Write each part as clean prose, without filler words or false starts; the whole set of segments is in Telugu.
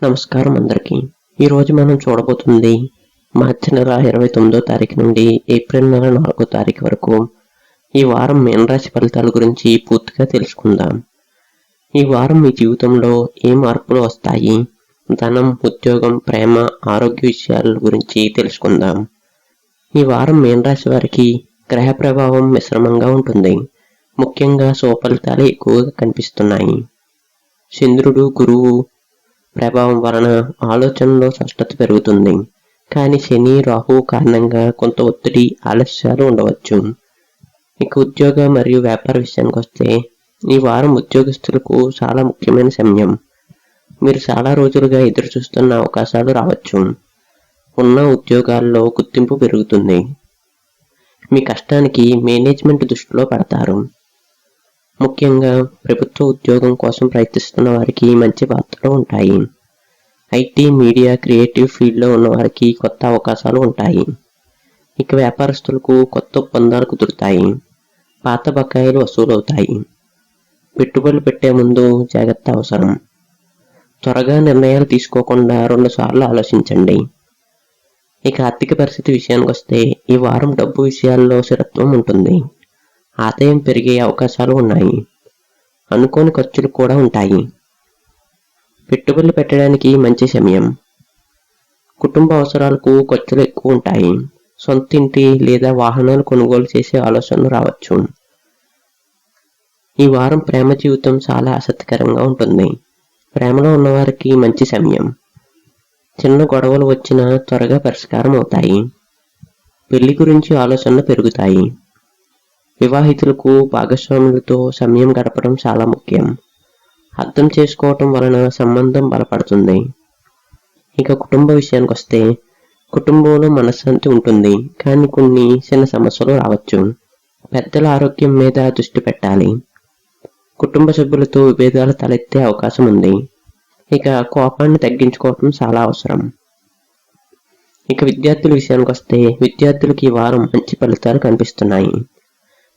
నమస్కారం అందరికీ. ఈరోజు మనం చూడబోతుంది మార్చి నెల 29వ తారీఖు నుండి ఏప్రిల్ నెల 4వ తారీఖు వరకు ఈ వారం మీనరాశి ఫలితాల గురించి పూర్తిగా తెలుసుకుందాం. ఈ వారం మీ జీవితంలో ఏ మార్పులు వస్తాయి, ధనం, ఉద్యోగం, ప్రేమ, ఆరోగ్య విషయాల గురించి తెలుసుకుందాం. ఈ వారం మీనరాశి వారికి గ్రహ ప్రభావం మిశ్రమంగా ఉంటుంది. ముఖ్యంగా శుభ ఫలితాలే ఎక్కువగా కనిపిస్తున్నాయి. చంద్రుడు, గురువు ప్రభావం వలన ఆలోచనలో స్పష్టత పెరుగుతుంది. కానీ శని, రాహు కారణంగా కొంత ఒత్తిడి, ఆలస్యాలు ఉండవచ్చు. ఇక ఉద్యోగ మరియు వ్యాపార విషయానికి వస్తే ఈ వారం ఉద్యోగస్తులకు చాలా ముఖ్యమైన సమయం. మీరు చాలా రోజులుగా ఎదురు చూస్తున్న అవకాశాలు రావచ్చు. ఉన్న ఉద్యోగాల్లో గుర్తింపు పెరుగుతుంది. మీ కష్టానికి మేనేజ్మెంట్ దృష్టిలో పెడతారు. ముఖ్యంగా ప్రభుత్వ ఉద్యోగం కోసం ప్రయత్నిస్తున్న వారికి మంచి వార్తలు ఉంటాయి. ఐటీ, మీడియా, క్రియేటివ్ ఫీల్డ్లో ఉన్న వారికి కొత్త అవకాశాలు ఉంటాయి. ఇక వ్యాపారస్తులకు కొత్త ఒప్పందాలు కుదురుతాయి. పాత బకాయిలు వసూలవుతాయి. పెట్టుబడులు పెట్టే ముందు జాగ్రత్త అవసరం. త్వరగా నిర్ణయాలు తీసుకోకుండా 2 సార్లు ఆలోచించండి. ఇక ఆర్థిక పరిస్థితి విషయానికి వస్తే ఈ వారం డబ్బు విషయాల్లో స్థిరత్వం ఉంటుంది. ఆదాయం పెరిగే అవకాశాలు ఉన్నాయి. అనుకోని ఖర్చులు కూడా ఉంటాయి. పెట్టుబడులు పెట్టడానికి మంచి సమయం. కుటుంబ అవసరాలకు ఖర్చులు ఎక్కువ ఉంటాయి. సొంత ఇంటి లేదా వాహనాలు కొనుగోలు చేసే ఆలోచనలు రావచ్చు. ఈ వారం ప్రేమ జీవితం చాలా ఆసక్తికరంగా ఉంటుంది. ప్రేమలో ఉన్నవారికి మంచి సమయం. చిన్న గొడవలు వచ్చినా త్వరగా పరిష్కారం అవుతాయి. పెళ్లి గురించి ఆలోచనలు పెరుగుతాయి. వివాహితులకు భాగస్వాములతో సమయం గడపడం చాలా ముఖ్యం. అర్థం చేసుకోవటం వలన సంబంధం బలపడుతుంది. ఇక కుటుంబ విషయానికి వస్తే కుటుంబంలో మనశ్శాంతి ఉంటుంది. కానీ కొన్ని చిన్న సమస్యలు రావచ్చు. పెద్దల ఆరోగ్యం మీద దృష్టి పెట్టాలి. కుటుంబ సభ్యులతో విభేదాలు తలెత్తే అవకాశం ఉంది. ఇక కోపాన్ని తగ్గించుకోవటం చాలా అవసరం. ఇక విద్యార్థుల విషయానికి వస్తే విద్యార్థులకు ఈ వారం మంచి ఫలితాలు కనిపిస్తున్నాయి.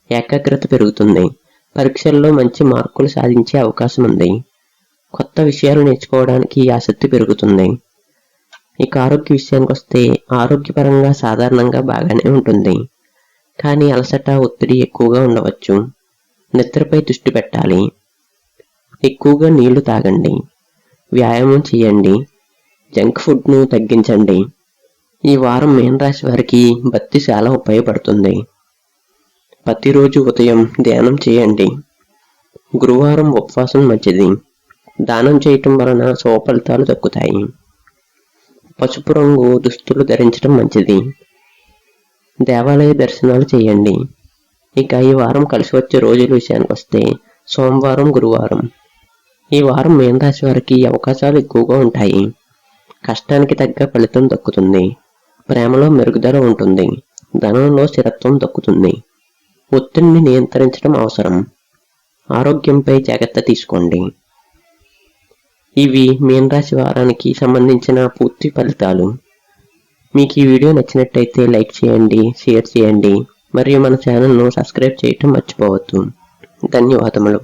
ఏకాగ్రత పెరుగుతుంది. పరీక్షల్లో మంచి మార్కులు సాధించే అవకాశం ఉంది. కొత్త విషయాలు నేర్చుకోవడానికి ఆసక్తి పెరుగుతుంది. ఇక ఆరోగ్య విషయానికి వస్తే ఆరోగ్యపరంగా సాధారణంగా బాగానే ఉంటుంది. కానీ అలసట, ఒత్తిడి ఎక్కువగా ఉండవచ్చు. నిద్రపై దృష్టి పెట్టాలి. ఎక్కువగా నీళ్లు తాగండి. వ్యాయామం చేయండి. జంక్ ఫుడ్ను తగ్గించండి. ఈ వారం మీనరాశి వారికి భక్తి చాలా ఉపయోగపడుతుంది. ప్రతిరోజు ఉదయం ధ్యానం చేయండి. గురువారం ఉపవాసం మంచిది. దానం చేయటం వలన శుభ ఫలితాలు దక్కుతాయి. పసుపు రంగు దుస్తులు ధరించడం మంచిది. దేవాలయ దర్శనాలు చేయండి. ఇక ఈ వారం కలిసి వచ్చే రోజుల విషయానికి వస్తే సోమవారం, గురువారం. ఈ వారం మీనరాశి వారికి అవకాశాలు ఎక్కువగా ఉంటాయి. కష్టానికి తగ్గ ఫలితం దక్కుతుంది. ప్రేమలో మెరుగుదల ఉంటుంది. ధనంలో స్థిరత్వం దక్కుతుంది. ఒత్తిడిని నియంత్రించడం అవసరం. ఆరోగ్యంపై జాగ్రత్త తీసుకోండి. ఇవి మీనరాశి వారానికి సంబంధించిన పూర్తి ఫలితాలు. మీకు ఈ వీడియో నచ్చినట్టయితే లైక్ చేయండి, షేర్ చేయండి మరియు మన ఛానల్ను సబ్స్క్రైబ్ చేయటం మర్చిపోవద్దు. ధన్యవాదములు.